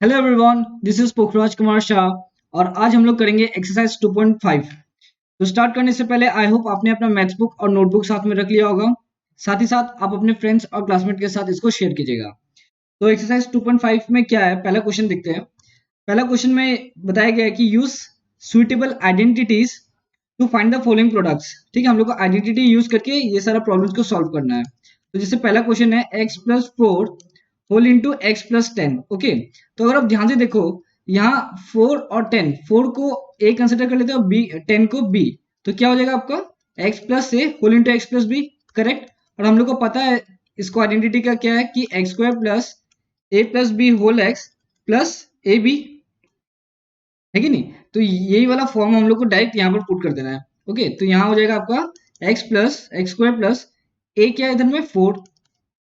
Hello everyone, this is Pokhraj Kumar Shah और आज हम लोग करेंगे एक्सरसाइज 2.5। तो स्टार्ट करने से पहले आई होप आपने अपना मैथ्स बुक और नोटबुक साथ में रख लिया होगा। साथ ही साथ आप अपने फ्रेंड्स और क्लासमेट के साथ इसको शेयर कीजिएगा। तो एक्सरसाइज 2.5 में क्या है, पहला क्वेश्चन देखते हैं। पहला क्वेश्चन में बताया गया है कि use suitable identities to find the following products. ठीक है, हम लोग को आइडेंटिटी यूज करके ये सारा प्रॉब्लम्स को सॉल्व करना है। तो जैसे पहला क्वेश्चन है x+4 whole into x+10। Okay, तो अगर आप ध्यान से देखो, यहाँ 4 और 10, 4 को a कंसिडर कर लेते हैं और b 10 को b। तो क्या हो जाएगा आपका x+a whole into x+b। Correct. और हम लोग को पता है इसको आइडेंटिटी का क्या है कि x² plus a+b whole x plus a b, है कि नहीं। तो यही वाला फॉर्म हम लोग को डायरेक्ट यहाँ पर पुट कर देना है। ओके, तो यहाँ हो जाएगा आपका x+x² प्लस ए क्या है इधर में 4,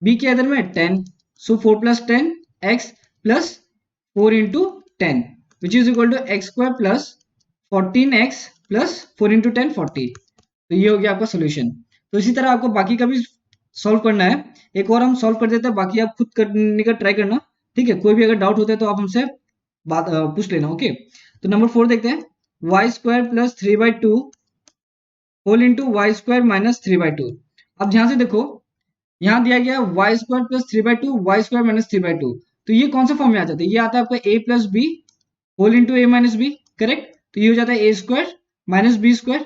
बी क्या है इधर में 10। So 4+10 x plus 4 into 10 which is equal to x² plus 14x plus 4 into 10 40। तो ये हो गया आपका सोल्यूशन। तो इसी तरह आपको बाकी का भी सॉल्व करना है। एक और हम सॉल्व कर देते हैं, बाकी आप खुद करने का ट्राई करना। ठीक है, कोई भी अगर डाउट होता है तो आप हमसे बात पूछ लेना। ओके, तो नंबर 4 देखते हैं। y² plus 3/2 whole into y² minus 3/2। अब ध्यान से देखो, यहाँ दिया गया y² प्लस 3/2 y² माइनस 3/2। तो ये कौन सा फॉर्म में आ जाता है? ये आता है आपका a plus b whole into a minus b. Correct. तो ये हो जाता है a² माइनस b²।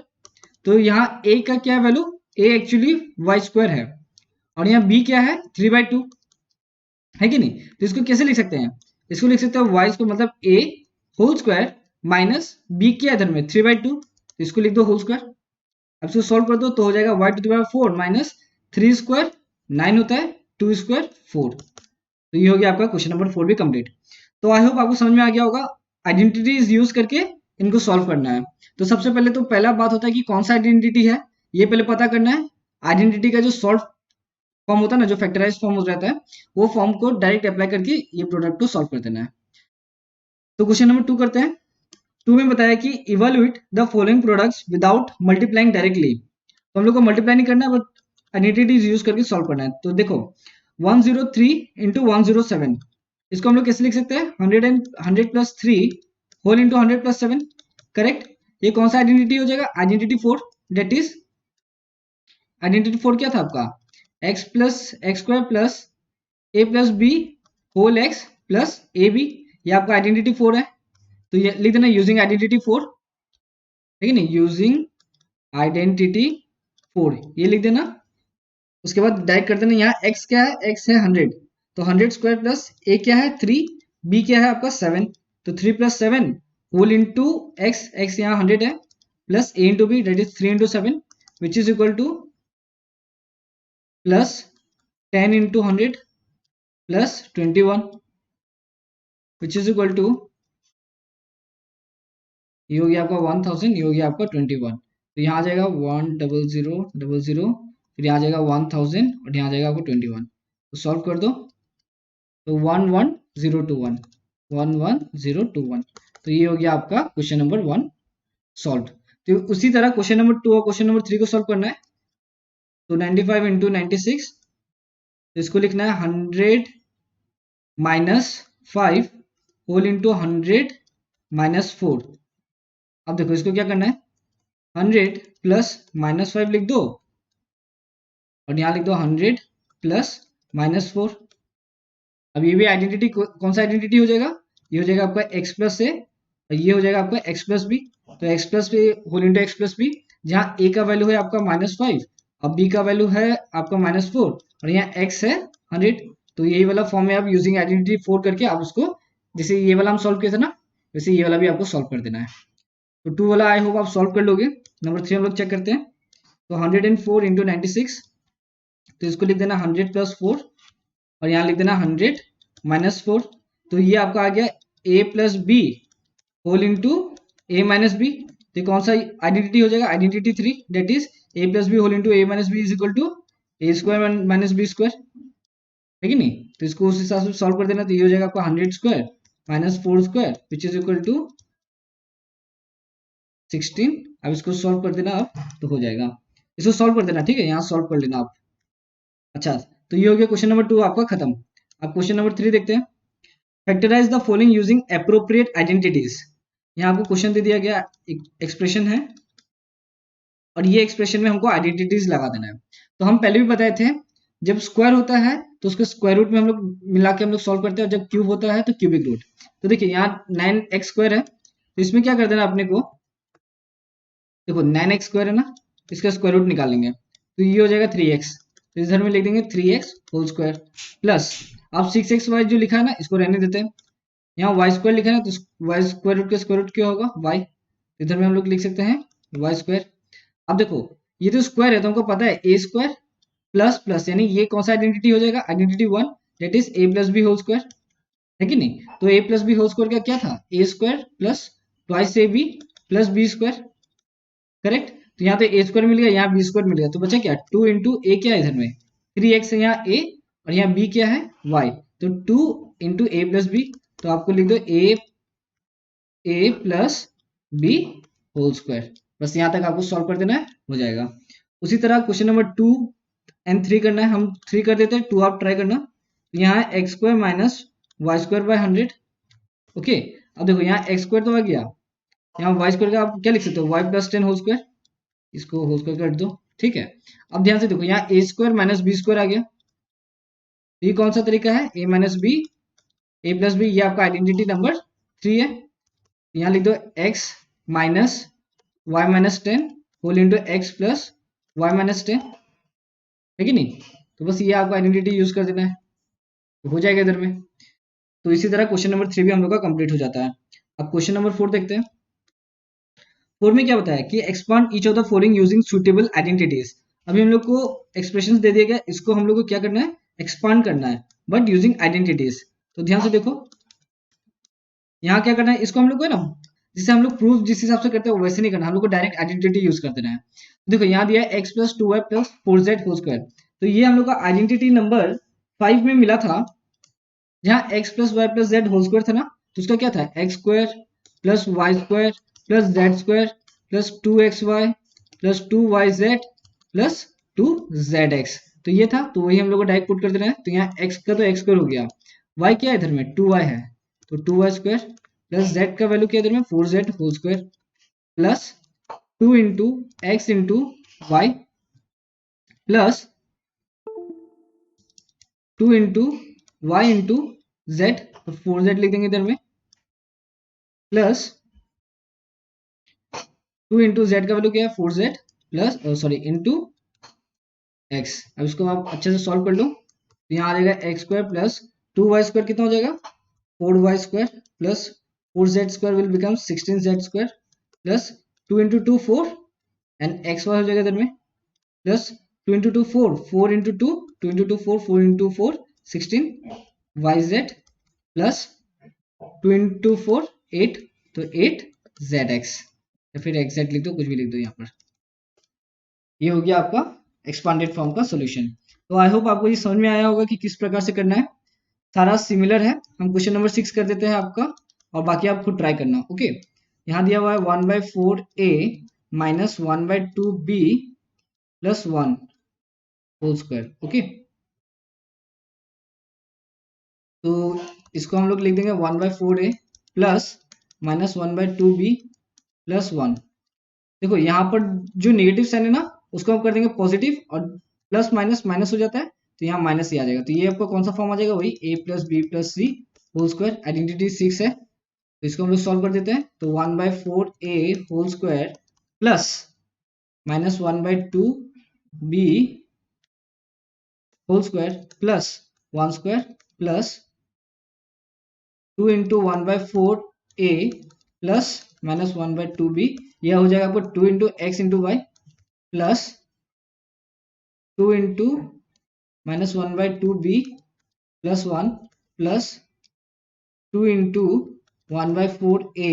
तो यहाँ a का क्या वैल्यू? a एक्चुअली y² है और यहाँ b क्या है? 3/2, है कि नहीं। तो इसको कैसे लिख सकते हैं? इसको लिख सकते हैं y² मतलब a whole square minus b क्या है इधर में 3/2। तो इसको लिख दो होल स्क्वायर। अब इसको सॉल्व कर दो तो हो जाएगा y⁴ माइनस 3² 9 होता है, 2² 4। तो ये हो गया आपका क्वेश्चन नंबर 4 भी कंप्लीट। तो आई होप आपको समझ में आ गया होगा। आइडेंटिटीज यूज करके इनको सॉल्व करना है। तो सबसे पहले तो पहला बात होता है कि कौन सा आइडेंटिटी है, ये पहले पता करना है। आइडेंटिटी का जो सॉल्व फॉर्म होता है ना, जो फैक्टराइज फॉर्म रहता है, वो फॉर्म को डायरेक्ट अप्लाई करके ये प्रोडक्ट को सॉल्व कर देना है। तो क्वेश्चन नंबर 2 करते हैं। 2 में बताया कि evaluate the following products without multiplying directly. तो हम लोग को मल्टीप्लाई नहीं करना है, बट आइडेंटिटीज यूज करके सॉल्व करना है। तो देखो 103 इंटू 107, इसको हम लोग कैसे लिख सकते हैं? 100 plus 3 whole into 100 plus 7। Correct. ये कौन सा आइडेंटिटी हो जाएगा? आइडेंटिटी 4। डेट इज आइडेंटिटी 4 क्या था आपका? x plus x² plus a plus b whole x plus a b. ये आपका आइडेंटिटी 4 है। तो ये लिख देना यूजिंग आइडेंटिटी 4, ठीक है नहीं, यूजिंग आइडेंटिटी 4 ये लिख देना। उसके बाद डायरेक्ट कर देना। यहाँ x क्या है? x है 100, तो 100² प्लस a क्या है 3, b क्या है आपका 7। तो 3+7 होल इंटू x यहाँ 100 है plus a into b that is 3 into 7 which is equal to plus 10 into 100 plus 21 which is equal to, ये हो गया आपका 1000, ये हो गया आपका 21। तो यहाँ आ जाएगा 10000, फिर यहाँ आ जाएगा 1000 और यहाँ आ जाएगा आपको 21। तो सॉल्व कर दो तो 11021, 11021। तो ये हो गया आपका क्वेश्चन नंबर 1 सॉल्व। तो उसी तरह क्वेश्चन नंबर 2 और क्वेश्चन नंबर 3 को सॉल्व करना है। तो 95 इंटू 96, तो इसको लिखना है 100 माइनस 5 होल इंटू 100 माइनस 4। अब देखो इसको क्या करना है, 100 प्लस माइनस 5 लिख दो और यहाँ लिख दो 100 प्लस माइनस 4। अब ये भी आइडेंटिटी कौन सा आइडेंटिटी हो जाएगा? ये हो जाएगा आपका x प्लस ए और ये हो जाएगा आपका x प्लस बी। तो x plus b whole into x plus b, जहाँ a का वैल्यू है आपका -5 और b का वैल्यू है आपका -4 और यहाँ x है 100। तो यही वाला फॉर्म में आप यूजिंग आइडेंटिटी 4 करके आप उसको, जैसे ये वाला हम सॉल्व किया था ना, वैसे ये वाला भी आपको सॉल्व कर देना है। तो 2 वाला आई होप आप सॉल्व कर लोगे। नंबर 3 हम लोग चेक करते हैं। तो 104 इंटू 96, तो इसको लिख देना 100 प्लस 4 और यहाँ लिख देना 100 माइनस 4। तो ये आपका आ गया a plus b whole into a minus b. तो कौन सा आइडेंटिटी हो जाएगा? Identity 3, that is a plus b whole into a minus b is equal to a² minus b², है कि नहीं। तो इसको उस हिसाब से सॉल्व कर देना। तो ये हो जाएगा आपका 100² minus 4² which is equal to 16। अब इसको सॉल्व कर देना आप, तो हो जाएगा। इसको सॉल्व कर देना, ठीक है, यहाँ सॉल्व कर लेना आप। अच्छा, तो ये हो गया क्वेश्चन नंबर 2 आपका खत्म। अब क्वेश्चन नंबर 3 देखते हैं। Factorise the following using appropriate identities. यहाँ आपको क्वेश्चन दे दिया गया, एक्सप्रेशन है और ये एक्सप्रेशन में हमको आइडेंटिटीज लगा देना है। तो हम पहले भी बताए थे, जब स्क्वायर होता है तो उसके स्क्वायर रूट में हम लोग मिला के हम लोग सॉल्व करते हैं, और जब क्यूब होता है तो क्यूबिक रूट। तो देखिए यहाँ 9x² है, तो इसमें क्या कर देना अपने को, देखो 9x² है ना, इसका स्क्वायर रूट निकालेंगे तो ये हो जाएगा 3x, तो इधर में लिख देंगे 3x होल स्क्वायर प्लस, अब 6xy जो लिखा है ना इसको रहने देते हैं, यहाँ वाई स्क्वायर लिखा है ना, तो वाई स्क्वायर रूट का स्क्वायर रूट क्या होगा वाई, इधर में हम लोग लिख सकते हैं वाई स्क्वायर। अब देखो ये तो स्क्वायर है तो हमको पता है ए स्क्वायर प्लस प्लस, यानी ये कौन सा आइडेंटिटी हो जाएगा, identity 1, that is a plus b whole square, है कि नहीं। तो a plus b whole square का क्या था, a square plus twice a b plus b square, correct. तो यहाँ तो ए स्क्वायर मिल गया, यहाँ बी स्क्वायर मिल गया, तो बचा क्या 2 इंटू ए, क्या है इधर में 3x है, यहाँ ए और यहाँ बी क्या है y, तो 2 इंटू ए प्लस बी, तो आपको लिख दो ए प्लस बी होल स्क्वायर। बस यहाँ तक आपको सॉल्व कर देना है, हो जाएगा। उसी तरह क्वेश्चन नंबर 2 एंड 3 करना है, हम 3 कर देते हैं, 2 आप ट्राई करना। यहाँ x square minus y square by 100, okay. अब देखो यहाँ एक्स स्क्वायर तो आ गया, यहाँ वाई स्क्वायर का आप क्या लिख सकते हो, वाई प्लस 10 होल स्क्वायर, इसको होल स्क्वायर कर दो, ठीक है। अब ध्यान से देखो यहाँ a square minus b square आ गया, ये कौन सा तरीका है, a minus b, a plus b, ये आपका आइडेंटिटी नंबर 3 है। यहाँ लिख दो x minus y minus 10 whole into x plus y minus 10, है कि नहीं। तो बस ये आपको आइडेंटिटी यूज कर देना है, तो हो जाएगा इधर में। तो इसी तरह क्वेश्चन नंबर 3 भी हम लोग का कंप्लीट हो जाता है। अब क्वेश्चन नंबर 4 देखते हैं। 4 में क्या बताया कि expand each of the following using suitable identities. अभी हम लोग को एक्सप्रेशंस दे दिया गया, इसको हम लोग को क्या करना है, एक्सपांड करना है, बट यूजिंग आइडेंटिटीज। तो ध्यान से देखो यहाँ क्या करना है, इसको हम लोग को है ना, जिसे हम लोग प्रूफ जिस हिसाब से करते हैं वैसे नहीं करना, हम लोग को डायरेक्ट आइडेंटिटी यूज कर देना है। देखो यहाँ दिया है x plus 2y plus 4z whole square, तो ये हम लोग का आइडेंटिटी नंबर 5 में मिला था, जहाँ x plus y plus z whole square था ना, तो उसका क्या था x square plus y square plus z square plus 2xy plus 2yz plus 2zx, तो ये था, तो वही हम लोग को डायरेक्ट पुट कर देना है। तो यहाँ x का तो x स्क्वायर हो गया, y क्या है इधर में 2y है, तो 2y स्क्वायर प्लस z का वैल्यू क्या है इधर में 4z whole square plus 2 into x into y plus 2 into y into z, तो 4z लिख देंगे इधर में प्लस 2 इंटू जेड का वैल्यू क्या है 4z plus sorry into x. अब इसको आप अच्छे से सॉल्व कर लो, तो यहाँ आ जाएगा x square plus 2y square कितना हो जाएगा 4y square plus 4z square will become 16z square plus 2 into 2 4 and x y हो जाएगा इधर में plus 2 into 2 4, 4 into 2, 2 into 2 4, 4 into 4 16 yz plus 2 into 4 8, तो 8zx, या फिर एग्जैक्ट लिख दो, कुछ भी लिख दो यहाँ पर। ये हो गया आपका एक्सपांडेड फॉर्म का सॉल्यूशन। तो आई होप आपको ये समझ में आया होगा कि किस प्रकार से करना है, सारा सिमिलर है। हम क्वेश्चन नंबर 6 कर देते हैं आपका, और बाकी आप खुद ट्राई करना, ओके। यहाँ दिया हुआ है 1/4a minus 1/2b plus 1 whole square, okay. तो इसको हम लोग लिख देंगे 1/4a plus minus 1/2b plus 1। देखो यहाँ पर जो नेगेटिव साइन है ना उसको हम कर देंगे पॉजिटिव, और प्लस माइनस माइनस हो जाता है, तो यहाँ माइनस ही आ जाएगा। तो ये आपका कौन सा फॉर्म आ जाएगा, वही a plus b plus c whole square, identity 6 है, तो इसको हम लोग सॉल्व कर देते हैं। तो 1/4a whole square plus minus 1/2b whole square plus 1 square plus 2 into 1/4a plus minus 1/2b, यह हो जाएगा आपको 2 into x into y plus 2 into minus 1/2b plus 1 plus 2 into 1/4a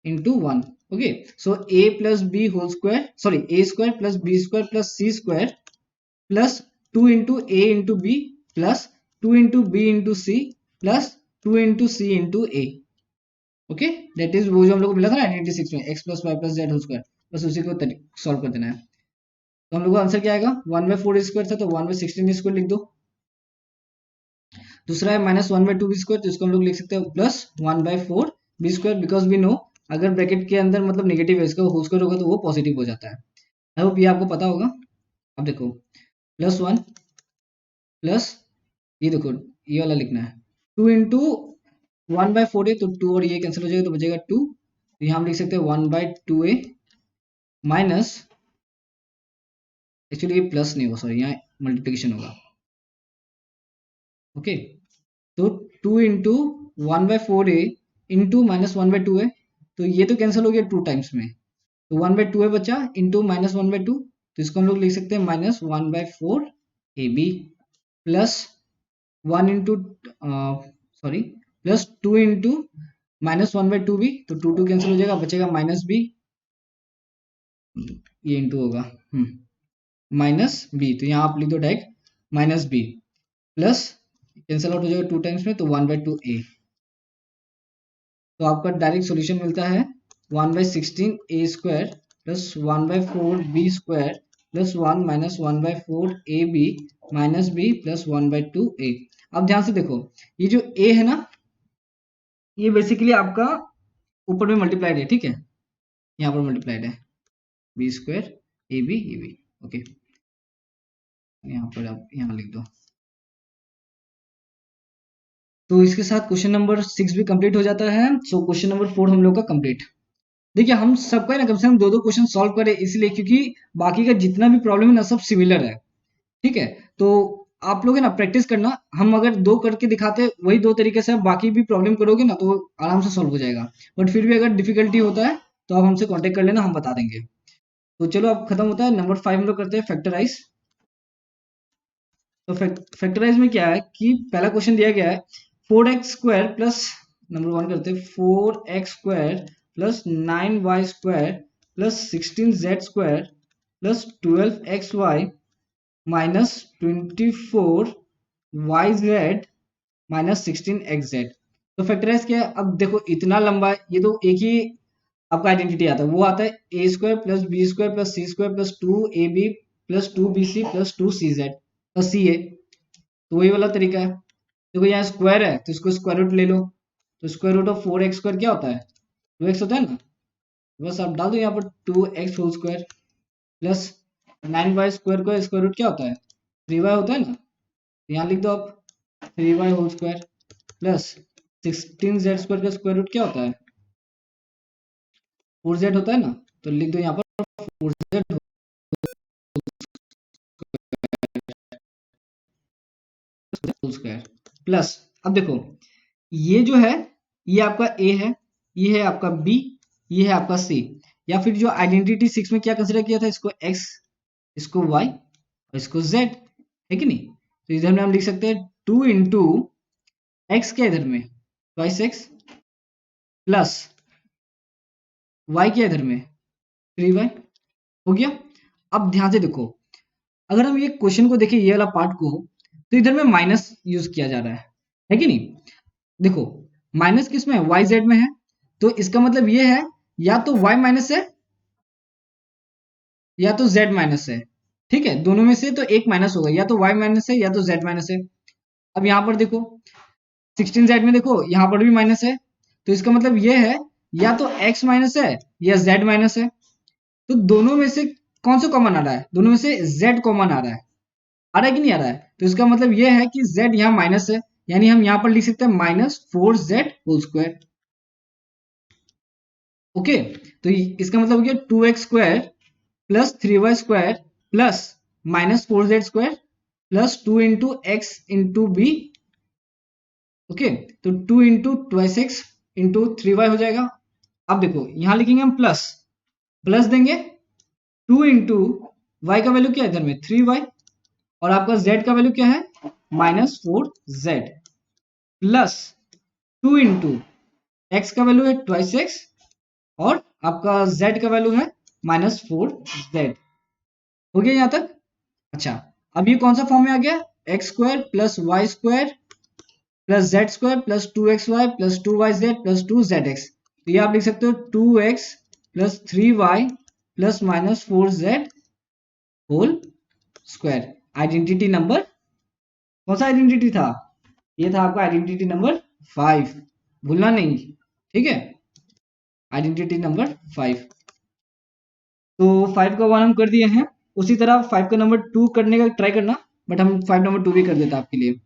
into 1, okay. So a plus b whole square, sorry a square plus b square plus c square plus 2 into a into b plus 2 into b into C plus 2 into c into a, okay. That is वो जो हम लोग को मिला था ना identity 6 में x plus y plus z whole square, बस उसी को सॉल्व कर देना है। तो हम लोग का आंसर क्या आएगा 1/4 स्क्वायर था, तो 1/16 स्क्वायर लिख दो। दूसरा है -1/2b², तो इसको हम लोग लिख सकते हैं +1/4b², बिकॉज वी नो अगर ब्रैकेट के अंदर मतलब नेगेटिव है, इसका होल स्क्वायर होगा तो वो पॉजिटिव हो जाता है। आई होप ये आपको पता होगा। अब देखो +1 प्लस ये देखो ये वाला लिखना है 2 इंटू 1/4 है, तो 2 और ये कैंसिल हो जाएगा, तो बचेगा 2। तो यहाँ हम लिख सकते हैं 1/2a माइनस, एक्चुअली ये प्लस नहीं होगा, सॉरी यहाँ मल्टीप्लिकेशन होगा। ओके, तो 2 इंटू 1/4a इंटू -1/2 है, तो ये तो कैंसिल हो गया 2 टाइम्स में, तो 1/2 है बचा इंटू -1/2, तो इसको हम लोग लिख सकते हैं -1/4ab plus 1 into sorry plus 2 into -1/2b, तो 2 कैंसिल हो जाएगा, बचेगा -b, ये इंटू होगा -b, तो यहाँ आप लिख दो direct -b plus cancel out हो जाएगा 2 टाइम्स में, तो 1/2a, तो आपका डायरेक्ट सॉल्यूशन मिलता है 1/16a² plus 1/4b² plus 1 minus 1/4ab minus b plus 1/2a। अब ध्यान से देखो, ये जो a है ना, ये बेसिकली आपका ऊपर में मल्टीप्लाइड है, ठीक है, यहाँ पर मल्टीप्लाइड है b² ab ओके, यहाँ पर आप यहाँ लिख दो। तो इसके साथ क्वेश्चन नंबर 6 भी कंप्लीट हो जाता है। सो क्वेश्चन नंबर 4 हम लोग का कंप्लीट। देखिए हम सबका ना कम से कम 2-2 क्वेश्चन सॉल्व करें, इसलिए क्योंकि बाकी का जितना भी प्रॉब्लम है ना सब सिमिलर है, ठीक है। तो आप लोग है ना प्रैक्टिस करना, हम अगर 2 करके दिखाते वही 2 तरीके से बाकी भी प्रॉब्लम करोगे ना तो आराम से सॉल्व हो जाएगा। बट फिर भी अगर डिफिकल्टी होता है तो आप हमसे कांटेक्ट कर लेना, हम बता देंगे। तो चलो अब खत्म होता है। नंबर 5 हम लोग करते हैं फैक्टराइज। तो फैक्टराइज में क्या है कि पहला क्वेश्चन दिया गया है 4x² प्लस, नंबर 1 करते हैं 4x² plus 9y² plus 16z² plus 12xy minus 24yz minus 16xz। तो फैक्टराइज क्या है, अब देखो इतना लंबा है, ये तो एक ही आपका आइडेंटिटी आता है, वो आता है a² plus b² plus c² plus 2ab plus 2bc plus 2cz plus ca, तो वही वाला तरीका है। देखो यहाँ स्क्वायर है तो इसको स्क्वायर रूट ले लो, तो स्क्वायर रूट ऑफ 4x² क्या होता है, 2x होता है ना, बस आप डाल दो यहाँ पर 2x whole square plus 9y² का स्क्वायर रूट क्या होता है, 3y होता है ना, तो यहाँ लिख दो आप 3y whole square plus 16z² का स्क्वायर रूट क्या होता है, 4z होता है ना, तो लिख दो यहाँ पर 4z होल स्क्वायर प्लस, अब देखो ये जो है ये आपका a है, ये है आपका b, ये है आपका c, या फिर जो आइडेंटिटी 6 में क्या कंसीडर किया था, इसको x, इसको y और इसको z, है कि नहीं। तो इधर में हम लिख सकते हैं 2 इंटू एक्स क्या इधर में ट्वाइस x प्लस y क्या इधर में 3y, हो गया। अब ध्यान से देखो, अगर हम ये क्वेश्चन को देखें, ये वाला पार्ट को, तो इधर में माइनस यूज किया जा रहा है कि नहीं। देखो माइनस किस में है, वाई जेड में है, तो इसका मतलब ये है या तो y माइनस है या तो z माइनस है, ठीक है, दोनों में से तो एक माइनस होगा, या तो y माइनस है या तो z माइनस है। अब यहाँ पर देखो 16z में देखो यहाँ पर भी माइनस है, तो इसका मतलब ये है या तो x माइनस है या z माइनस है, तो दोनों में से कौन सा कॉमन आ रहा है, दोनों में से z कॉमन आ रहा है कि नहीं आ रहा है, तो इसका मतलब ये है कि z यहाँ माइनस है, यानी हम यहाँ पर लिख सकते हैं -4z होल स्क्वायर। ओके, तो इसका मतलब हो गया 2x² plus 3y² plus -4z² plus 2 into x into b. Okay, तो 2 into twice x into 3y हो जाएगा। अब देखो यहां लिखेंगे हम प्लस, प्लस देंगे 2 इंटू वाई का वैल्यू क्या है इधर में 3y, और आपका z का वैल्यू क्या है -4z प्लस 2 इंटू एक्स का वैल्यू है ट्वाइस एक्स और आपका z का वैल्यू है -4z। हो गया यहां तक। अच्छा, अब ये कौन सा फॉर्म में आ गया, x² plus y² plus z² plus 2xy plus 2yz plus 2zx, तो ये आप लिख सकते हो 2x plus 3y plus -4z whole square. Identity number कौन सा आइडेंटिटी था, ये था आपका आइडेंटिटी नंबर 5, भूलना नहीं, ठीक है। Identity number 5। तो 5 का 1 हम कर दिए हैं। उसी तरह 5 का नंबर 2 करने का ट्राई करना, बट हम 5 नंबर 2 भी कर देते हैं आपके लिए,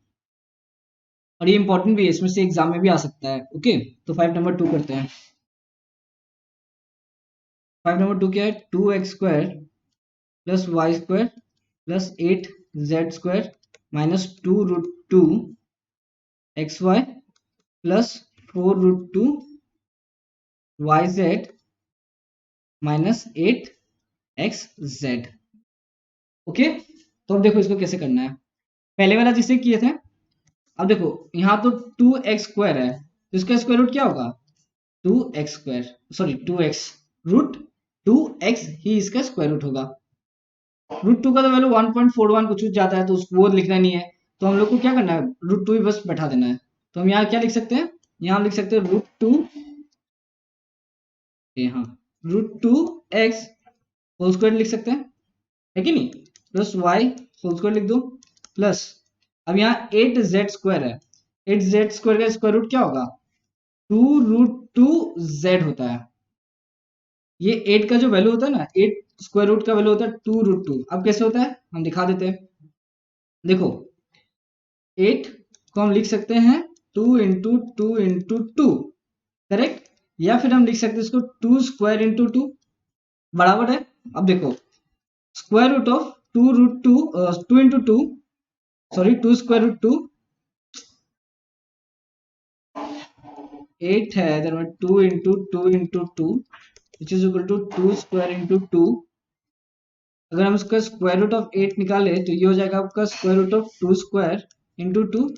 और ये इंपॉर्टेंट भी है, इसमें से एग्जाम में भी आ सकता है। ओके, तो 5 नंबर 2 करते हैं। 5 नंबर 2 क्या है? 2x² प्लस y square plus 8z² minus 2√2 xy plus 4√2 yz minus 8xz। Okay, तो अब देखो इसको कैसे करना है। पहले वाला जिसे किए थे, अब देखो यहाँ तो 2x² है, तो इसका स्क्वायर रूट क्या होगा? 2x², sorry 2x, root 2x ही इसका स्क्वायर रूट होगा। √2 का तो वैल्यू 1.41 कुछ जाता है, तो उसको वो लिखना नहीं है, तो हम लोग को क्या करना है? √2 ही बस बैठा देना है। तो हम यहाँ क्या लिख सकते हैं? यहाँ हम लिख सकते हैं √2, हाँ, √2x होल स्क्वायर लिख सकते हैं, है कि नहीं, प्लस y होल स्क्वायर लिख दो, प्लस अब यहाँ 8z² है, 8z² का स्क्वायर रूट क्या होगा? 2√2z होता है। ये 8 का जो वैल्यू होता है ना, 8 स्क्वायर रूट का वैल्यू होता है 2√2। अब कैसे होता है हम दिखा देते हैं। देखो 8 को हम लिख सकते हैं 2 × 2 × 2, करेक्ट, या फिर हम लिख सकते हैं इसको 2² × 2 बराबर है। अब देखो स्क्वायर रूट ऑफ 2√2 2 × 2, सॉरी 2√2 8 है, 2 × 2 × 2 which is equal to 2² × 2। अगर हम इसका स्क्वायर रूट ऑफ 8 निकाले तो ये हो जाएगा आपका स्क्वायर रूट ऑफ 2² × 2।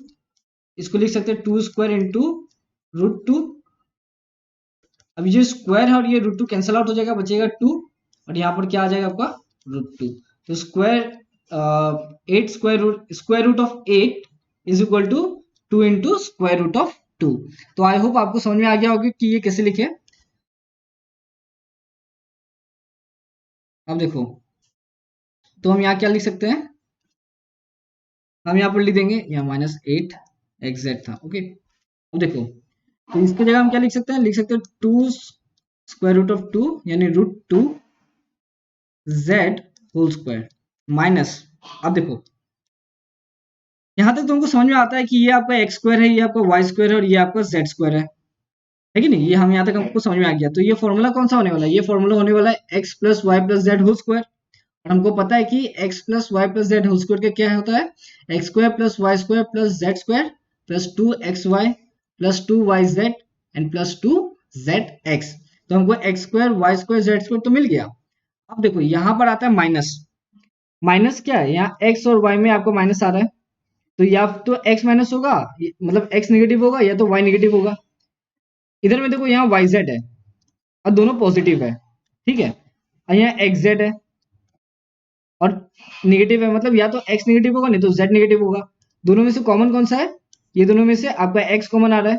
इसको लिख सकते हैं 2² × √2। अब ये स्क्वायर है और ये √2 कैंसिल आउट हो जाएगा, बचेगा 2, और यहाँ पर क्या आ जाएगा आपका √2। तो square root of 8 is equal to 2 × square root of 2। तो आई होप आपको समझ में आ गया होगा कि ये कैसे लिखे। अब देखो, तो हम यहाँ क्या लिख सकते हैं? हम यहाँ पर लिख देंगे, यहाँ -8xz था। ओके, अब देखो, तो इसकी जगह हम क्या लिख सकते हैं? लिख सकते हैं 2√2 यानी √2 z होल स्क्वायर माइनस, अब देखो यहां तक तुमको समझ में आता है कि ये आपका x² है, ये आपका y² है, और ये आपका z² है कि नहीं? ये हम यहाँ तक हमको समझ में आ गया। तो ये फॉर्मूला कौन सा होने वाला है? ये फॉर्मूला होने वाला है x + y + z whole square, और हमको पता है कि x + y + z whole square का क्या होता है? x² + y² + z² + 2xy + 2yz and + 2zx। तो हमको x² y² z² तो मिल गया। अब देखो यहाँ पर आता है माइनस। माइनस क्या है? यहाँ x और y में आपको माइनस आ रहा है, तो या तो x माइनस होगा, मतलब x नेगेटिव होगा, या तो y नेगेटिव होगा। इधर में देखो यहाँ yz है और दोनों पॉजिटिव है, ठीक है, और यहाँ xz है और नेगेटिव है, मतलब या तो x नेगेटिव होगा नहीं तो z नेगेटिव होगा। दोनों में से कॉमन कौन सा है? ये दोनों में से आपका x कॉमन आ रहा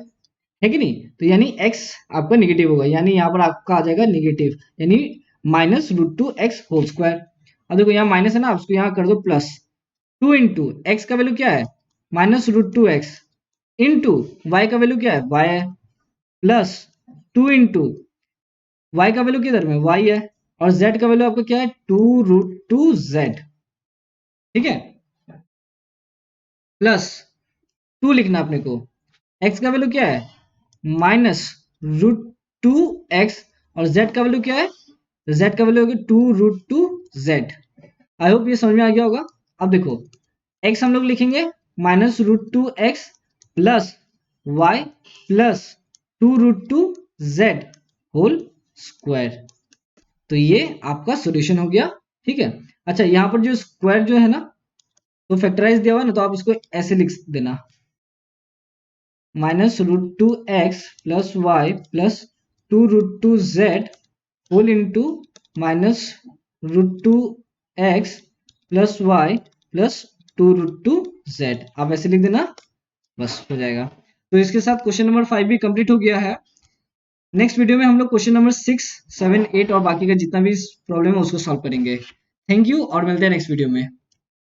है कि नहीं? तो यानी x आपका नेगेटिव होगा, यानी यहाँ पर आपका आ जाएगा नेगेटिव, यानी -√2x होल स्क्वायर। अब देखो यहाँ माइनस है ना, उसको यहाँ कर दो प्लस, 2 × x का वैल्यू क्या है? -√2x इंटू y का वैल्यू क्या है? y है, प्लस 2 × y का वैल्यू किधर में? y है, और z का वैल्यू आपका क्या है? 2√2z, ठीक है, प्लस 2 लिखना अपने को। x का वैल्यू क्या है? -√2x, और z का वैल्यू क्या है? z का वैल्यू होगी 2√2z। आई होप ये समझ में आ गया होगा। अब देखो x हम लोग लिखेंगे -√2x plus y plus 2√2z whole square. तो ये आपका सॉल्यूशन हो गया, ठीक है। अच्छा, यहाँ पर जो स्क्वायर जो है ना, तो फैक्टराइज दिया हुआ है ना, तो आप इसको ऐसे लिख देना, -√2x plus y plus 2√2z whole into -√2x plus y plus 2√2z। आप ऐसे लिख देना, बस हो जाएगा। तो इसके साथ क्वेश्चन नंबर 5 भी कंप्लीट हो गया है। नेक्स्ट वीडियो में हम लोग क्वेश्चन नंबर 6, 7, 8 और बाकी का जितना भी प्रॉब्लम है उसको सॉल्व करेंगे। थैंक यू, और मिलते हैं नेक्स्ट वीडियो में।